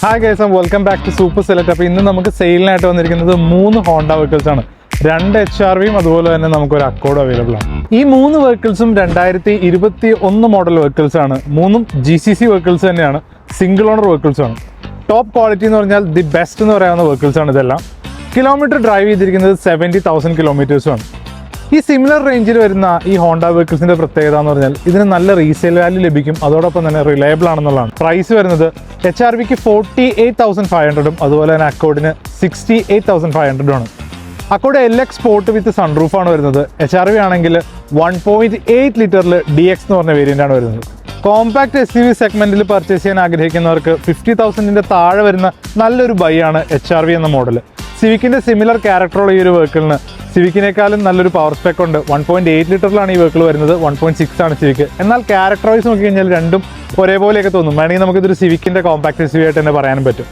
Hi guys and welcome back to super select. അപ്പോൾ ഇന്ന് നമുക്ക് സെയിലിനായിട്ട് വന്നിരിക്കുന്നത് 3 ഹോണ്ട വെഹിക്കിൾസ് ആണ്. 2 HRVയും അതുപോലെ തന്നെ നമുക്കൊരു അക്കോർഡ് അവൈലബിൾ ആണ്. ഈ 3 വെഹിക്കിൾസും 2021 മോഡൽ വെഹിക്കിൾസ് ആണ്. 3ഉം GCC വെഹിക്കിൾസ് തന്നെയാണ്, സിംഗിൾ ഓണർ വെഹിക്കിൾസ് ആണ്. ടോപ്പ് ക്വാളിറ്റി എന്ന് പറഞ്ഞാൽ ദി ബെസ്റ്റ് എന്ന് പറയാവുന്ന വെഹിക്കിൾസ് ആണ് ഇതെല്ലാം. കിലോമീറ്റർ ഡ്രൈവ് ചെയ്തിരിക്കുന്നത് 70,000 കിലോമീറ്റേഴ്സുമാണ്. ഈ സിമിലർ റേഞ്ചിൽ വരുന്ന ഈ ഹോണ്ട വെഹിക്കിൾസിന്റെ പ്രത്യേകത എന്ന് പറഞ്ഞാൽ ഇതിന് നല്ല റീസെയിൽ വാല്യൂ ലഭിക്കും, അതോടൊപ്പം തന്നെ റിലയബിൾ ആണെന്നുള്ളതാണ്. പ്രൈസ് വരുന്നത് HRVക്ക് 48,500ഉം അതുപോലെ തന്നെ അക്കോർഡിന് 68,500ഉം ആണ്. അക്കോർഡ് LX സ്പോർട്ട് വിത്ത് സൺറൂഫ് ആണ് വരുന്നത്. HRV ആണെങ്കിൽ 1.8 ലിറ്ററിൽ DX എന്ന് പറഞ്ഞ വേരിയന്റ് ആണ് വരുന്നത്. കോമ്പാക്ട് SUV സെഗ്മെന്റിൽ പർച്ചേസ് ചെയ്യാൻ ആഗ്രഹിക്കുന്നവർക്ക് 50,000ന്റെ താഴെ വരുന്ന നല്ലൊരു ബൈ ആണ് HRV എന്ന മോഡൽ. സിവിക്കിന്റെ സിമിലർ ക്യാരക്ടറുള്ള ഈ ഒരു വെഹിക്കിളിന് സിവിക്കിനേക്കാളും നല്ലൊരു പവർ സ്പെക് ഉണ്ട്. 1.8 ലിറ്ററിലാണ് ഈ വെഹിക്കിൾ വരുന്നത്, 1.6 ആണ് സിവിക്ക്. എന്നാൽ ക്യാരക്ടർ വൈസ് നോക്കി കഴിഞ്ഞാൽ രണ്ടും ഒരേപോലെയൊക്കെ തോന്നും. വേണമെങ്കിൽ നമുക്കിതൊരു സിവിക്കിന്റെ കോമ്പാക്ട് SUV ആയിട്ട് തന്നെ പറയാനും പറ്റും.